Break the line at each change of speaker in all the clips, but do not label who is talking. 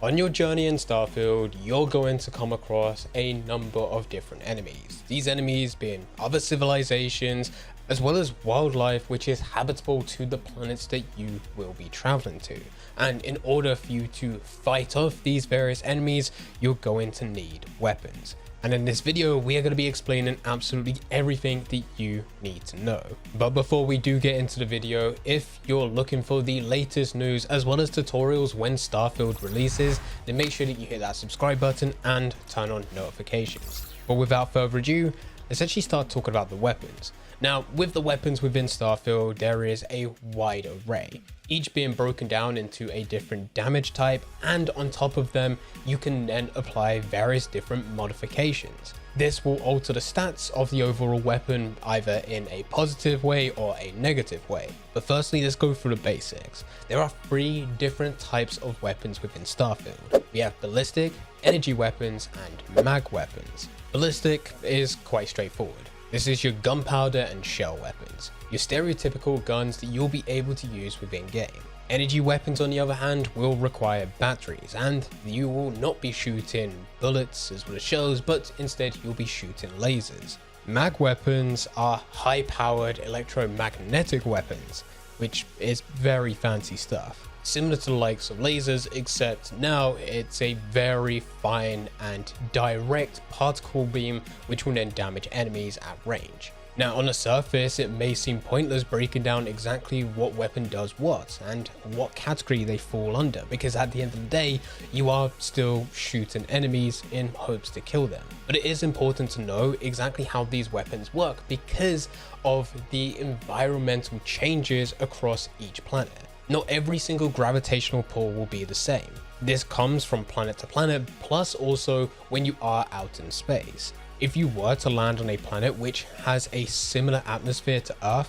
On your journey in Starfield, you're going to come across a number of different enemies. These enemies being other civilizations, as well as wildlife which is habitable to the planets that you will be traveling to. And in order for you to fight off these various enemies, you're going to need weapons. And in this video, we are going to be explaining absolutely everything that you need to know. But before we do get into the video, if you're looking for the latest news as well as tutorials when Starfield releases, then make sure that you hit that subscribe button and turn on notifications. But without further ado, let's actually start talking about the weapons. Now, with the weapons within Starfield, there is a wide array, each being broken down into a different damage type, and on top of them, you can then apply various different modifications. This will alter the stats of the overall weapon either in a positive way or a negative way. But firstly, let's go through the basics. There are 3 different types of weapons within Starfield. We have ballistic, energy weapons, and mag weapons. Ballistic is quite straightforward. This is your gunpowder and shell weapons, your stereotypical guns that you'll be able to use within game. Energy weapons, on the other hand, will require batteries, and you will not be shooting bullets as well as shells, but instead you'll be shooting lasers. Mag weapons are high-powered electromagnetic weapons, which is very fancy stuff. Similar to the likes of lasers, except now it's a very fine and direct particle beam which will then damage enemies at range. Now, on the surface, it may seem pointless breaking down exactly what weapon does what and what category they fall under, because at the end of the day, you are still shooting enemies in hopes to kill them. But it is important to know exactly how these weapons work because of the environmental changes across each planet. Not every single gravitational pull will be the same. This comes from planet to planet, plus also when you are out in space. If you were to land on a planet which has a similar atmosphere to Earth,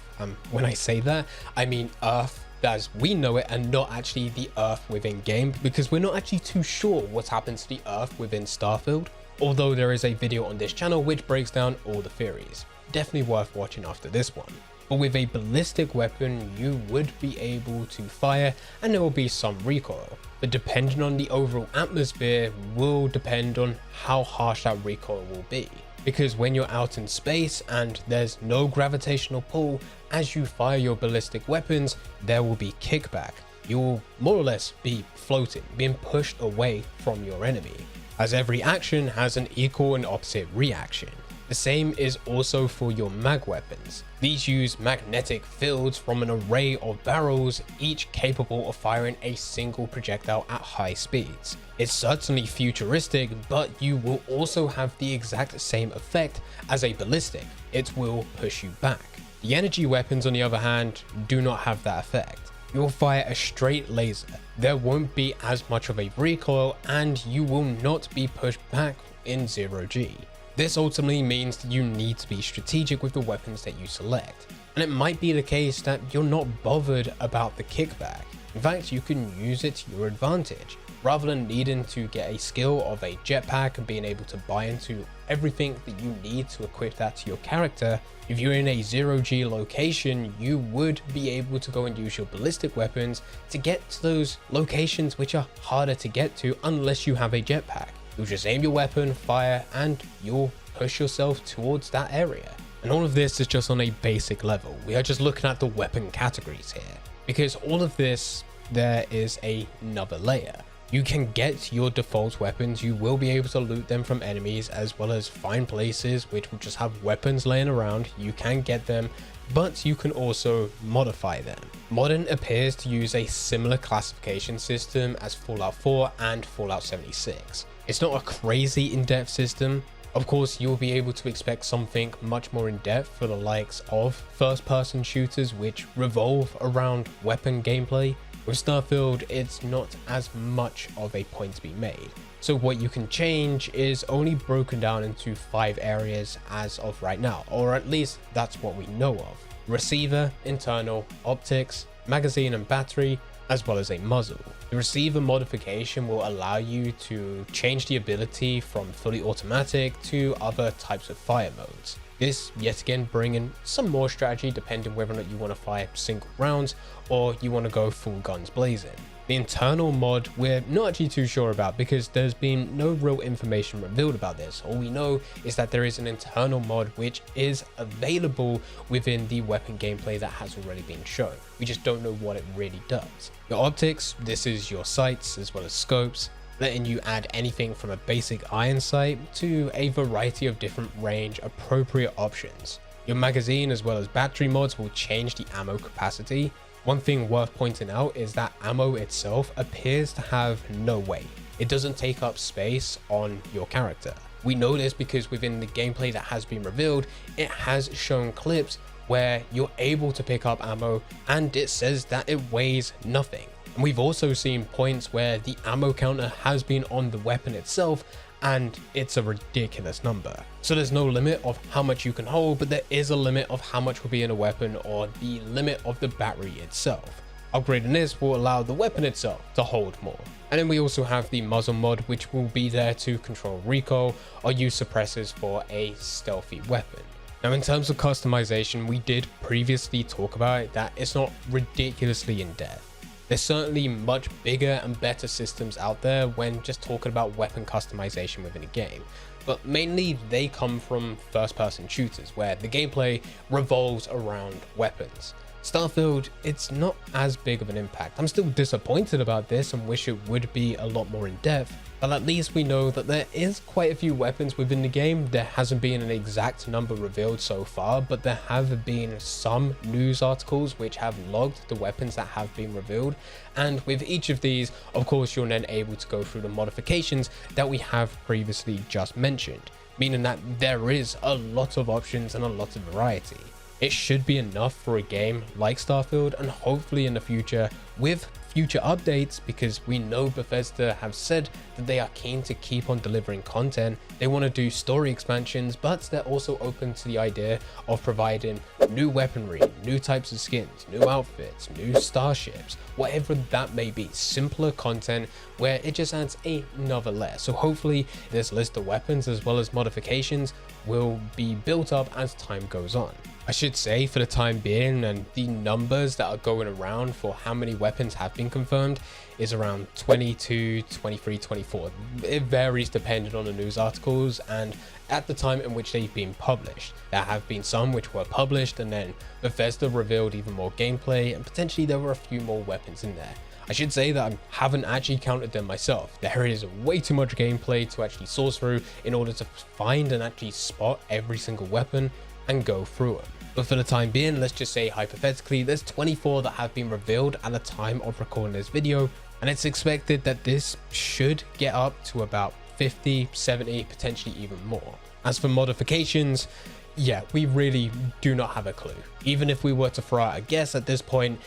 when I say that, I mean Earth as we know it and not actually the Earth within game, because we're not actually too sure what happens to the Earth within Starfield, although there is a video on this channel which breaks down all the theories. Definitely worth watching after this one. But with a ballistic weapon, you would be able to fire and there will be some recoil. But depending on the overall atmosphere will depend on how harsh that recoil will be. Because when you're out in space and there's no gravitational pull, as you fire your ballistic weapons, there will be kickback. You will more or less be floating, being pushed away from your enemy, as every action has an equal and opposite reaction. The same is also for your mag weapons. These use magnetic fields from an array of barrels, each capable of firing a single projectile at high speeds. It's certainly futuristic, but you will also have the exact same effect as a ballistic. It will push you back. The energy weapons, on the other hand, do not have that effect. You'll fire a straight laser. There won't be as much of a recoil and you will not be pushed back in 0G. This ultimately means that you need to be strategic with the weapons that you select. And it might be the case that you're not bothered about the kickback. In fact, you can use it to your advantage. Rather than needing to get a skill of a jetpack and being able to buy into everything that you need to equip that to your character, if you're in a 0G location, you would be able to go and use your ballistic weapons to get to those locations which are harder to get to unless you have a jetpack. You'll just aim your weapon, fire, and you'll push yourself towards that area. And all of this is just on a basic level. We are just looking at the weapon categories here. Because all of this, there is another layer. You can get your default weapons, you will be able to loot them from enemies, as well as find places which will just have weapons laying around. You can get them, but you can also modify them. Modern appears to use a similar classification system as Fallout 4 and Fallout 76. It's not a crazy in-depth system. Of course, you'll be able to expect something much more in-depth for the likes of first-person shooters which revolve around weapon gameplay. With Starfield, it's not as much of a point to be made. So what you can change is only broken down into 5 areas as of right now, or at least that's what we know of. Receiver, internal, optics, magazine and battery, as well as a muzzle. The receiver modification will allow you to change the ability from fully automatic to other types of fire modes. This yet again bringing some more strategy depending whether or not you want to fire single rounds or you want to go full guns blazing. The internal mod we're not actually too sure about because there's been no real information revealed about this. All we know is that there is an internal mod which is available within the weapon gameplay that has already been shown. We just don't know what it really does. Your optics, this is your sights as well as scopes, letting you add anything from a basic iron sight to a variety of different range appropriate options. Your magazine as well as battery mods will change the ammo capacity. One thing worth pointing out is that ammo itself appears to have no weight. It doesn't take up space on your character. We know this because within the gameplay that has been revealed, it has shown clips where you're able to pick up ammo and it says that it weighs nothing. And we've also seen points where the ammo counter has been on the weapon itself and it's a ridiculous number. So there's no limit of how much you can hold, but there is a limit of how much will be in a weapon or the limit of the battery itself. Upgrading this will allow the weapon itself to hold more. And then we also have the muzzle mod, which will be there to control recoil or use suppressors for a stealthy weapon. Now in terms of customization, we did previously talk about it, that it's not ridiculously in depth. There's certainly much bigger and better systems out there when just talking about weapon customization within a game, but mainly they come from first-person shooters where the gameplay revolves around weapons. Starfield, it's not as big of an impact. I'm still disappointed about this and wish it would be a lot more in depth, but at least we know that there is quite a few weapons within the game. There hasn't been an exact number revealed so far, but there have been some news articles which have logged the weapons that have been revealed. And with each of these, of course, you're then able to go through the modifications that we have previously just mentioned, meaning that there is a lot of options and a lot of variety. It should be enough for a game like Starfield, and hopefully in the future with future updates, because we know Bethesda have said that they are keen to keep on delivering content. They want to do story expansions, but they're also open to the idea of providing new weaponry, new types of skins, new outfits, new starships, whatever that may be, simpler content where it just adds another layer. So hopefully this list of weapons as well as modifications will be built up as time goes on. I should say for the time being, and the numbers that are going around for how many weapons have been confirmed is around 22, 23, 24. It varies depending on the news articles and at the time in which they've been published. There have been some which were published and then Bethesda revealed even more gameplay, and potentially there were a few more weapons in there. I should say that I haven't actually counted them myself. There is way too much gameplay to actually source through in order to find and actually spot every single weapon and go through them. But for the time being, let's just say hypothetically, there's 24 that have been revealed at the time of recording this video, and it's expected that this should get up to about 50, 70, potentially even more. As for modifications, yeah, we really do not have a clue. Even if we were to throw out a guess at this point,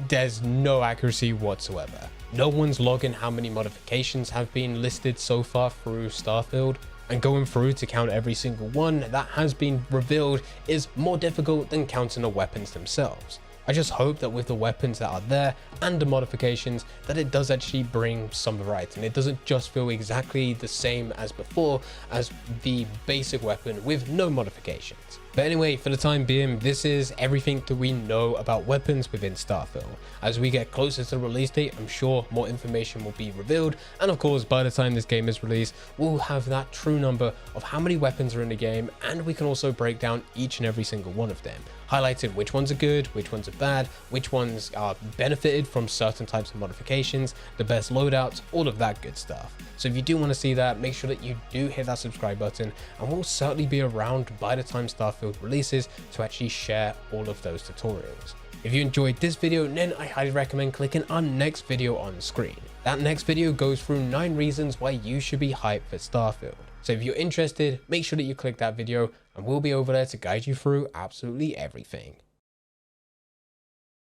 there's no accuracy whatsoever. No one's logging how many modifications have been listed so far through Starfield, and going through to count every single one that has been revealed is more difficult than counting the weapons themselves. I just hope that with the weapons that are there and the modifications, that it does actually bring some variety and it doesn't just feel exactly the same as before as the basic weapon with no modifications. But anyway, for the time being, this is everything that we know about weapons within Starfield. As we get closer to the release date, I'm sure more information will be revealed, and of course by the time this game is released, we'll have that true number of how many weapons are in the game, and we can also break down each and every single one of them, highlighting which ones are good, which ones are bad, which ones are benefited from certain types of modifications, the best loadouts, all of that good stuff. So if you do want to see that, make sure that you do hit that subscribe button, and we'll certainly be around by the time Starfield releases to actually share all of those tutorials. If you enjoyed this video, then I highly recommend clicking our next video on screen. That next video goes through 9 reasons why you should be hyped for Starfield. So if you're interested, make sure that you click that video and we'll be over there to guide you through absolutely everything.